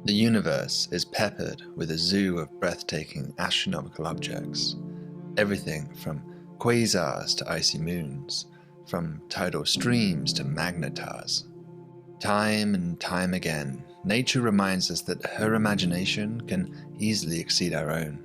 The universe is peppered with a zoo of breathtaking astronomical objects. Everything from quasars to icy moons, from tidal streams to magnetars. Time and time again, nature reminds us that her imagination can easily exceed our own.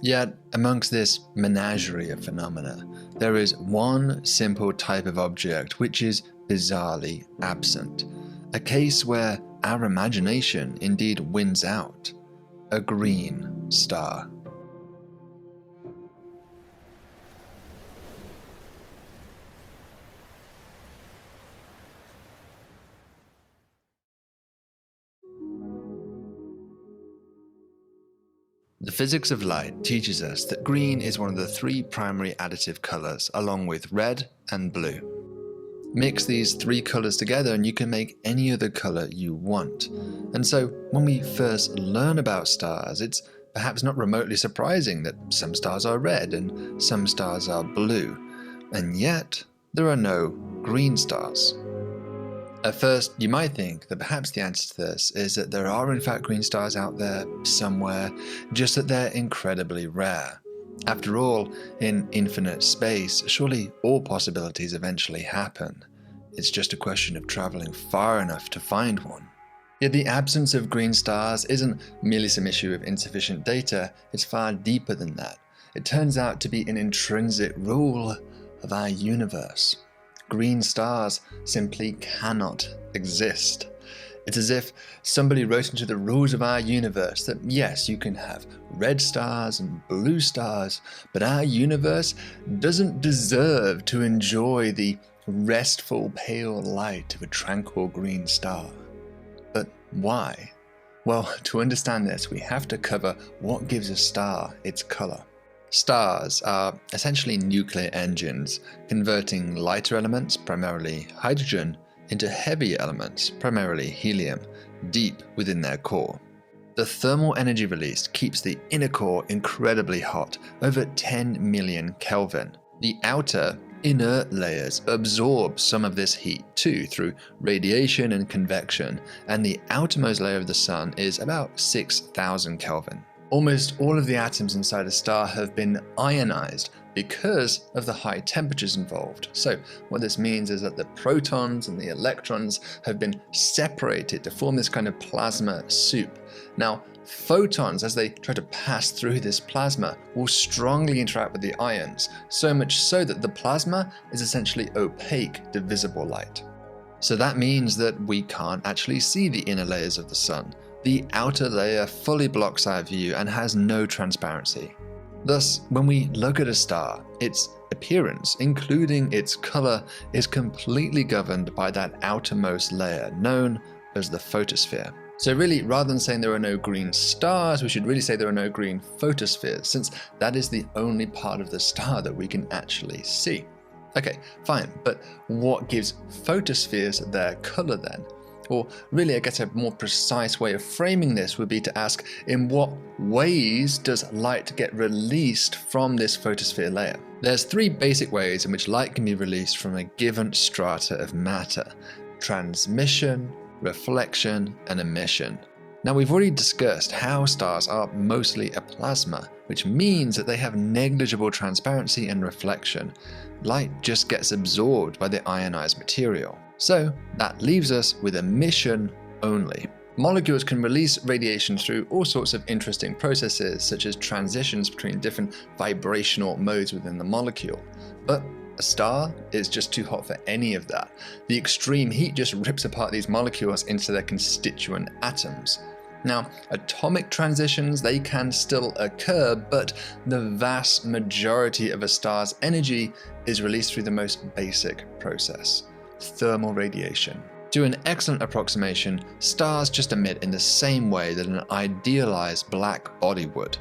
Yet, amongst this menagerie of phenomena, there is one simple type of object which is bizarrely absent, a case where our imagination indeed wins out: a green star. The physics of light teaches us that green is one of the three primary additive colors, along with red and blue. Mix these three colors together and you can make any other color you want. And so when we first learn about stars, it's perhaps not remotely surprising that some stars are red and some stars are blue. And yet, there are no green stars. At first, you might think that perhaps the answer to this is that there are in fact green stars out there somewhere, just that they're incredibly rare. After all, in infinite space, surely all possibilities eventually happen. It's just a question of traveling far enough to find one. Yet the absence of green stars isn't merely some issue of insufficient data, it's far deeper than that. It turns out to be an intrinsic rule of our universe. Green stars simply cannot exist. It's as if somebody wrote into the rules of our universe that yes, you can have red stars and blue stars, but our universe doesn't deserve to enjoy the restful pale light of a tranquil green star. But why? Well, to understand this, we have to cover what gives a star its color. Stars are essentially nuclear engines, converting lighter elements, primarily hydrogen, into heavier elements, primarily helium, deep within their core. The thermal energy released keeps the inner core incredibly hot, over 10 million Kelvin. The outer, inert layers absorb some of this heat too through radiation and convection, and the outermost layer of the Sun is about 6,000 Kelvin. Almost all of the atoms inside a star have been ionized because of the high temperatures involved. So what this means is that the protons and the electrons have been separated to form this kind of plasma soup. Now, photons, as they try to pass through this plasma, will strongly interact with the ions, so much so that the plasma is essentially opaque to visible light. So that means that we can't actually see the inner layers of the Sun. The outer layer fully blocks our view and has no transparency. Thus, when we look at a star, its appearance, including its color, is completely governed by that outermost layer known as the photosphere. So really, rather than saying there are no green stars, we should really say there are no green photospheres, since that is the only part of the star that we can actually see. Okay, fine, but what gives photospheres their color then? Or really, I guess a more precise way of framing this would be to ask, in what ways does light get released from this photosphere layer? There's three basic ways in which light can be released from a given strata of matter: transmission, reflection, and emission. Now, we've already discussed how stars are mostly a plasma, which means that they have negligible transparency and reflection. Light just gets absorbed by the ionized material. So that leaves us with emission only. Molecules can release radiation through all sorts of interesting processes, such as transitions between different vibrational modes within the molecule. But a star is just too hot for any of that. The extreme heat just rips apart these molecules into their constituent atoms. Now, atomic transitions, they can still occur, but the vast majority of a star's energy is released through the most basic process: thermal radiation. To an excellent approximation, stars just emit in the same way that an idealized black body would.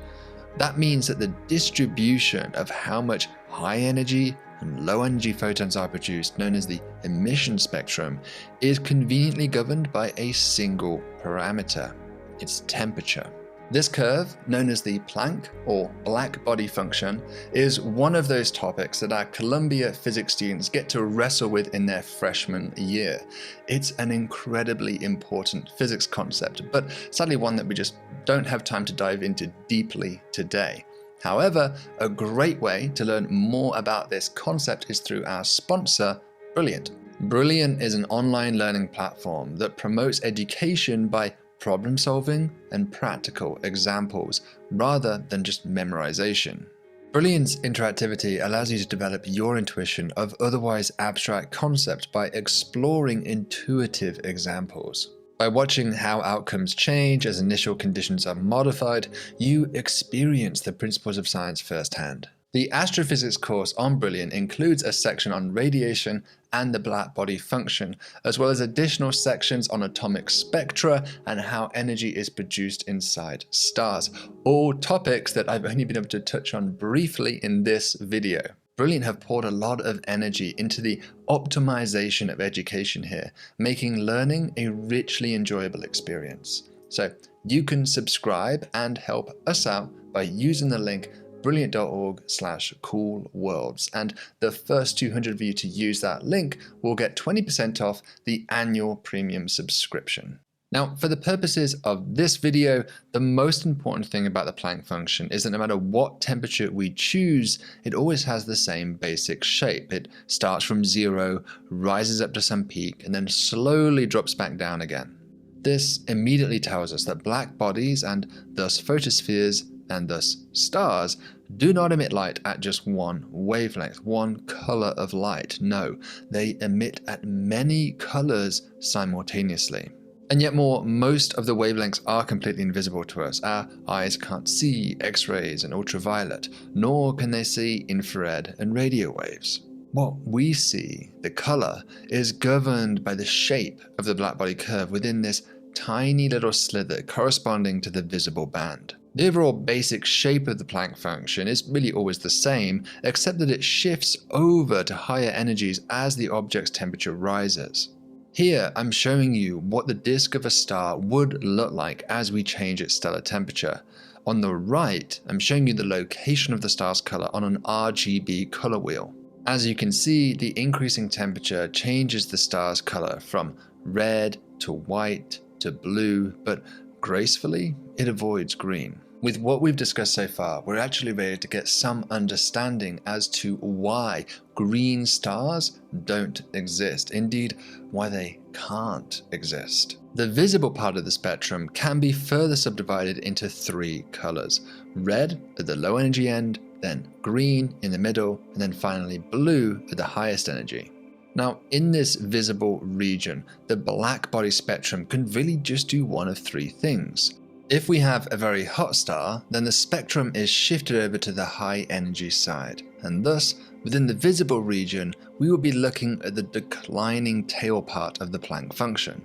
That means that the distribution of how much high energy and low energy photons are produced, known as the emission spectrum, is conveniently governed by a single parameter: its temperature. This curve, known as the Planck or black body function, is one of those topics that our Columbia physics students get to wrestle with in their freshman year. It's an incredibly important physics concept, but sadly one that we just don't have time to dive into deeply today. However, a great way to learn more about this concept is through our sponsor, Brilliant. Brilliant is an online learning platform that promotes education by problem solving and practical examples rather than just memorization. Brilliant's interactivity allows you to develop your intuition of otherwise abstract concepts by exploring intuitive examples. By watching how outcomes change as initial conditions are modified, you experience the principles of science firsthand. The astrophysics course on Brilliant includes a section on radiation and the black body function, as well as additional sections on atomic spectra and how energy is produced inside stars, all topics that I've only been able to touch on briefly in this video. Brilliant have poured a lot of energy into the optimization of education here, making learning a richly enjoyable experience. So you can subscribe and help us out by using the link brilliant.org/coolworlds, and the first 200 of you to use that link will get 20% off the annual premium subscription. Now, for the purposes of this video, the most important thing about the Planck function is that no matter what temperature we choose, it always has the same basic shape. It starts from 0, rises up to some peak, and then slowly drops back down again. This immediately tells us that black bodies, and thus photospheres, and thus stars, do not emit light at just one wavelength, one color of light. No, they emit at many colors simultaneously. And yet most of the wavelengths are completely invisible to us. Our eyes can't see X-rays and ultraviolet, nor can they see infrared and radio waves. What we see, the color, is governed by the shape of the blackbody curve within this tiny little slither corresponding to the visible band. The overall basic shape of the Planck function is really always the same, except that it shifts over to higher energies as the object's temperature rises. Here I'm showing you what the disk of a star would look like as we change its stellar temperature. On the right, I'm showing you the location of the star's color on an RGB color wheel. As you can see, the increasing temperature changes the star's color from red to white to blue, but gracefully, it avoids green. With what we've discussed so far, we're actually ready to get some understanding as to why green stars don't exist, indeed, why they can't exist. The visible part of the spectrum can be further subdivided into 3 colors: red at the low energy end, then green in the middle, and then finally blue at the highest energy. Now, in this visible region, the black body spectrum can really just do one of 3 things. If we have a very hot star, then the spectrum is shifted over to the high energy side, and thus, within the visible region, we will be looking at the declining tail part of the Planck function.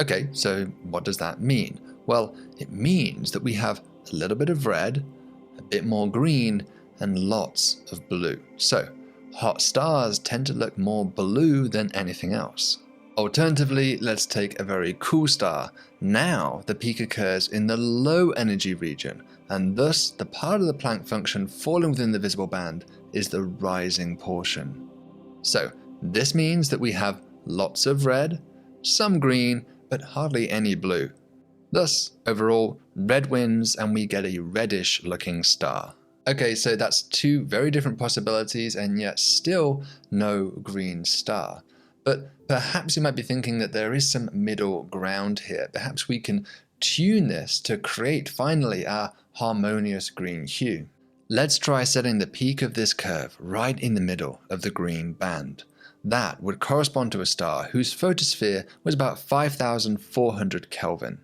Okay, so what does that mean? Well, it means that we have a little bit of red, a bit more green, and lots of blue. So, hot stars tend to look more blue than anything else. Alternatively, let's take a very cool star. Now the peak occurs in the low energy region, and thus the part of the Planck function falling within the visible band is the rising portion. So this means that we have lots of red, some green, but hardly any blue. Thus, overall, red wins and we get a reddish looking star. Okay, so that's 2 very different possibilities and yet still no green star. But perhaps you might be thinking that there is some middle ground here. Perhaps we can tune this to create finally our harmonious green hue. Let's try setting the peak of this curve right in the middle of the green band. That would correspond to a star whose photosphere was about 5,400 Kelvin.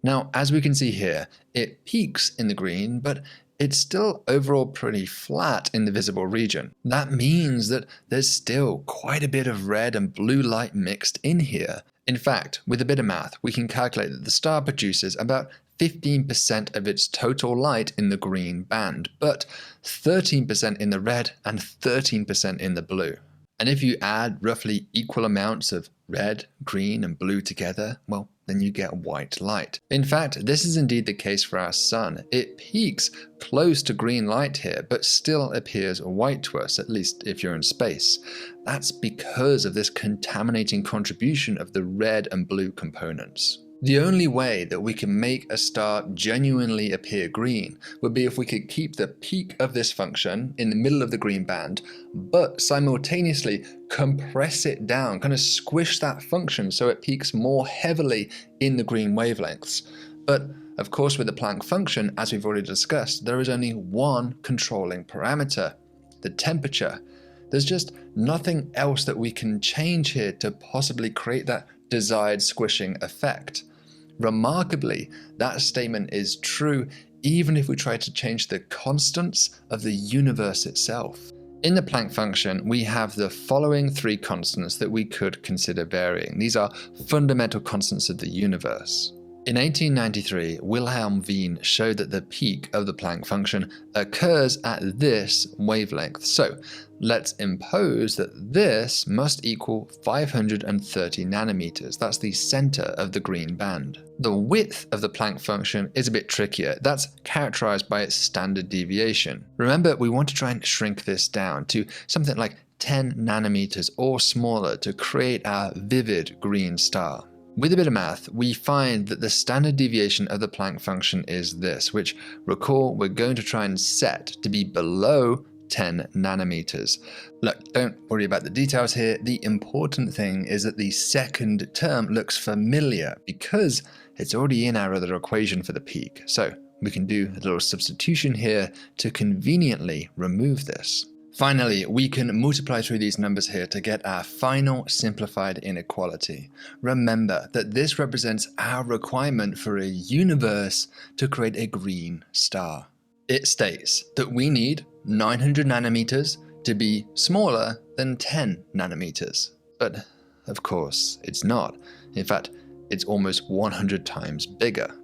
Now, as we can see here, it peaks in the green, but it's still overall pretty flat in the visible region. That means that there's still quite a bit of red and blue light mixed in here. In fact, with a bit of math, we can calculate that the star produces about 15% of its total light in the green band, but 13% in the red and 13% in the blue. And if you add roughly equal amounts of red, green, and blue together, well, then you get white light. In fact, this is indeed the case for our sun. It peaks close to green light here, but still appears white to us, at least if you're in space. That's because of this contaminating contribution of the red and blue components. The only way that we can make a star genuinely appear green would be if we could keep the peak of this function in the middle of the green band, but simultaneously compress it down, kind of squish that function so it peaks more heavily in the green wavelengths. But of course, with the Planck function, as we've already discussed, there is only one controlling parameter, the temperature. There's just nothing else that we can change here to possibly create that desired squishing effect. Remarkably, that statement is true even if we try to change the constants of the universe itself. In the Planck function, we have the following three constants that we could consider varying. These are fundamental constants of the universe. In 1893, Wilhelm Wien showed that the peak of the Planck function occurs at this wavelength. So let's impose that this must equal 530 nanometers. That's the center of the green band. The width of the Planck function is a bit trickier. That's characterized by its standard deviation. Remember, we want to try and shrink this down to something like 10 nanometers or smaller to create our vivid green star. With a bit of math, we find that the standard deviation of the Planck function is this, which, recall, we're going to try and set to be below 10 nanometers. Look, don't worry about the details here. The important thing is that the second term looks familiar because it's already in our other equation for the peak. So we can do a little substitution here to conveniently remove this. Finally, we can multiply through these numbers here to get our final simplified inequality. Remember that this represents our requirement for a universe to create a green star. It states that we need 900 nanometers to be smaller than 10 nanometers. But of course, it's not. In fact, it's almost 100 times bigger.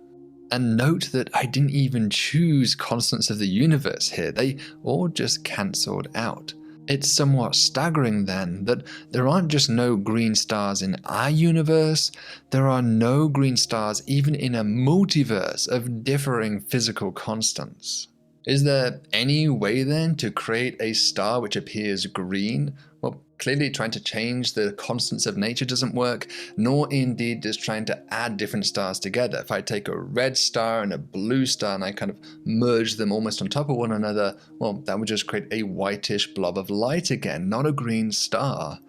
And note that I didn't even choose constants of the universe here, they all just cancelled out. It's somewhat staggering then that there aren't just no green stars in our universe, there are no green stars even in a multiverse of differing physical constants. Is there any way then to create a star which appears green? Well, clearly trying to change the constants of nature doesn't work, nor indeed does trying to add different stars together. If I take a red star and a blue star and I kind of merge them almost on top of one another, well, that would just create a whitish blob of light again, not a green star.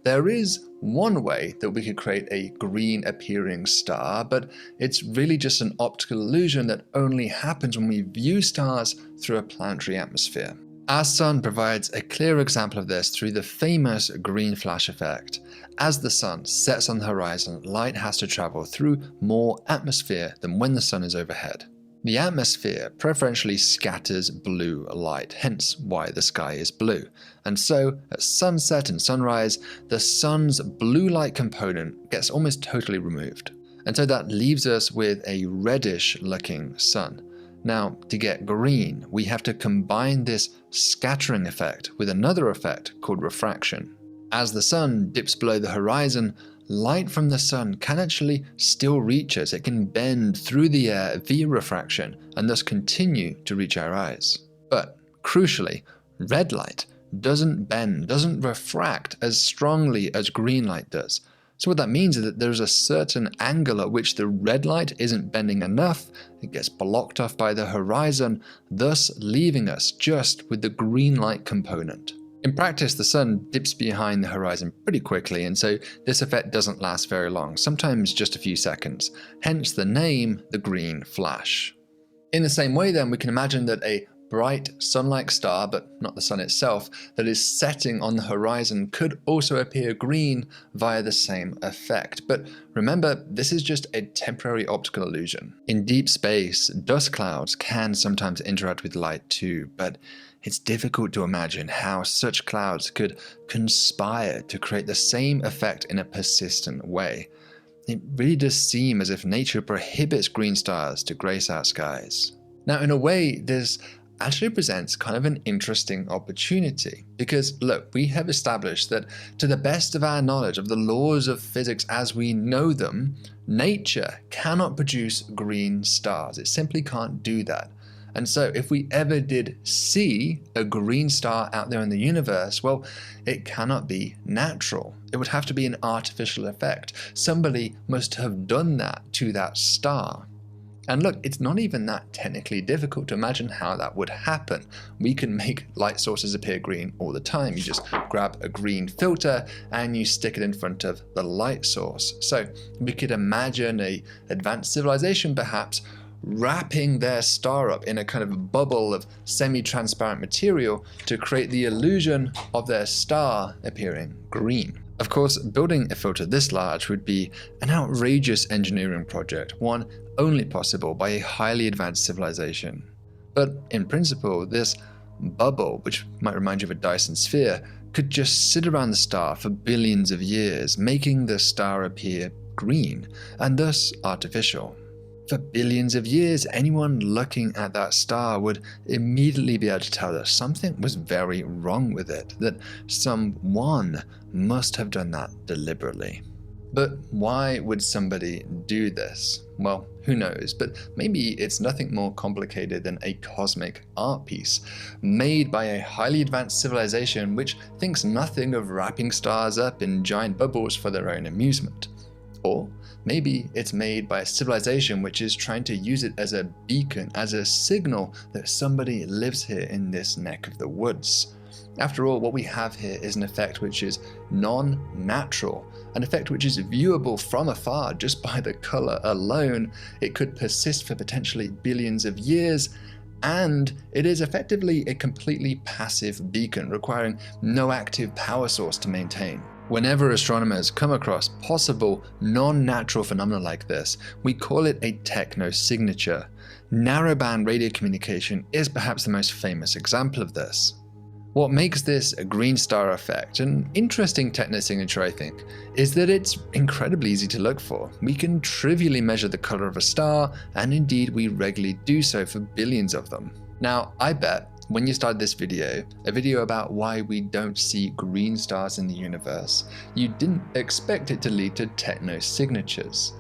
There is one way that we could create a green appearing star, but it's really just an optical illusion that only happens when we view stars through a planetary atmosphere. Our sun provides a clear example of this through the famous green flash effect. As the sun sets on the horizon, light has to travel through more atmosphere than when the sun is overhead. The atmosphere preferentially scatters blue light, hence why the sky is blue. And so, at sunset and sunrise, the sun's blue light component gets almost totally removed. And so that leaves us with a reddish looking sun. Now, to get green, we have to combine this scattering effect with another effect called refraction. As the sun dips below the horizon, light from the sun can actually still reach us. It can bend through the air via refraction and thus continue to reach our eyes. But crucially, red light doesn't bend, doesn't refract as strongly as green light does. So what that means is that there's a certain angle at which the red light isn't bending enough, it gets blocked off by the horizon, thus leaving us just with the green light component. In practice, the sun dips behind the horizon pretty quickly, and so this effect doesn't last very long, sometimes just a few seconds, hence the name, the green flash. In the same way then, we can imagine that a bright sun-like star, but not the sun itself, that is setting on the horizon could also appear green via the same effect. But remember, this is just a temporary optical illusion. In deep space, dust clouds can sometimes interact with light too, but it's difficult to imagine how such clouds could conspire to create the same effect in a persistent way. It really does seem as if nature prohibits green stars to grace our skies. Now, in a way, there's actually presents kind of an interesting opportunity. Because look, we have established that to the best of our knowledge of the laws of physics as we know them, nature cannot produce green stars. It simply can't do that. And so if we ever did see a green star out there in the universe, well, it cannot be natural. It would have to be an artificial effect. Somebody must have done that to that star. And look, it's not even that technically difficult to imagine how that would happen. We can make light sources appear green all the time. You just grab a green filter and you stick it in front of the light source. So we could imagine an advanced civilization perhaps wrapping their star up in a kind of bubble of semi-transparent material to create the illusion of their star appearing green. Of course, building a filter this large would be an outrageous engineering project, one only possible by a highly advanced civilization. But in principle, this bubble, which might remind you of a Dyson sphere, could just sit around the star for billions of years, making the star appear green, and thus artificial. For billions of years, anyone looking at that star would immediately be able to tell that something was very wrong with it, that someone must have done that deliberately. But why would somebody do this? Well, who knows, but maybe it's nothing more complicated than a cosmic art piece made by a highly advanced civilization which thinks nothing of wrapping stars up in giant bubbles for their own amusement. Or maybe it's made by a civilization which is trying to use it as a beacon, as a signal that somebody lives here in this neck of the woods. After all, what we have here is an effect which is non-natural, an effect which is viewable from afar just by the color alone. It could persist for potentially billions of years, and it is effectively a completely passive beacon requiring no active power source to maintain. Whenever astronomers come across possible non-natural phenomena like this, we call it a technosignature. Narrowband radio communication is perhaps the most famous example of this. What makes this a green star effect an interesting technosignature, I think, is that it's incredibly easy to look for. We can trivially measure the color of a star, and indeed we regularly do so for billions of them. Now, I bet when you started this video, a video about why we don't see green stars in the universe, you didn't expect it to lead to technosignatures.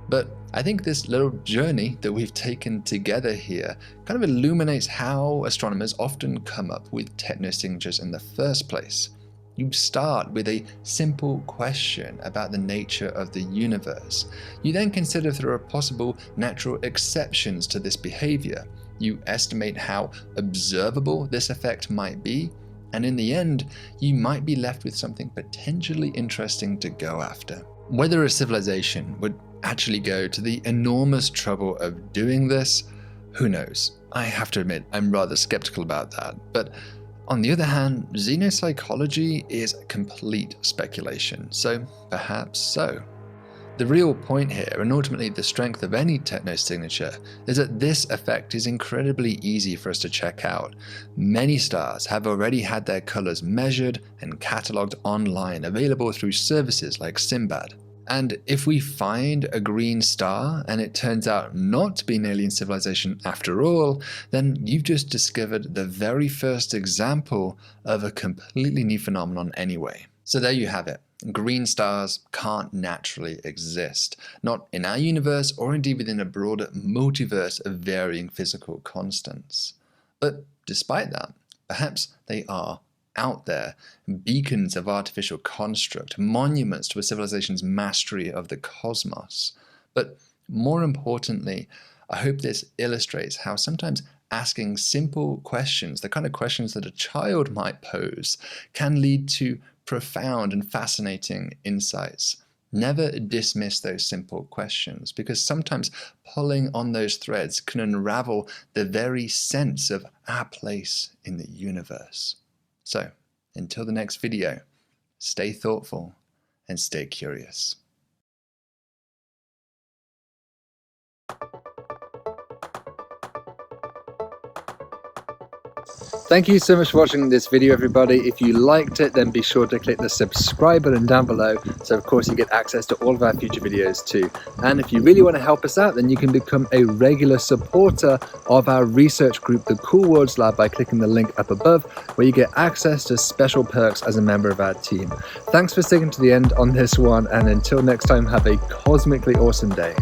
But I think this little journey that we've taken together here kind of illuminates how astronomers often come up with technosignatures in the first place. You start with a simple question about the nature of the universe. You then consider if there are possible natural exceptions to this behavior. You estimate how observable this effect might be, and in the end, you might be left with something potentially interesting to go after. Whether a civilization would actually go to the enormous trouble of doing this, who knows? I have to admit, I'm rather skeptical about that. But on the other hand, xenopsychology is complete speculation, so perhaps so. The real point here, and ultimately the strength of any technosignature, is that this effect is incredibly easy for us to check out. Many stars have already had their colors measured and catalogued online, available through services like Simbad. And if we find a green star and it turns out not to be an alien civilization after all, then you've just discovered the very first example of a completely new phenomenon anyway. So there you have it. Green stars can't naturally exist, not in our universe or indeed within a broader multiverse of varying physical constants. But despite that, perhaps they are out there, beacons of artificial construct, monuments to a civilization's mastery of the cosmos. But more importantly, I hope this illustrates how sometimes asking simple questions, the kind of questions that a child might pose, can lead to profound and fascinating insights. Never dismiss those simple questions, because sometimes pulling on those threads can unravel the very sense of our place in the universe. So, until the next video, stay thoughtful and stay curious. Thank you so much for watching this video, everybody. If you liked it, then be sure to click the subscribe button down below, so of course you get access to all of our future videos too. And if you really want to help us out, then you can become a regular supporter of our research group, the Cool Worlds Lab, by clicking the link up above, where you get access to special perks as a member of our team. Thanks for sticking to the end on this one, and until next time, have a cosmically awesome day.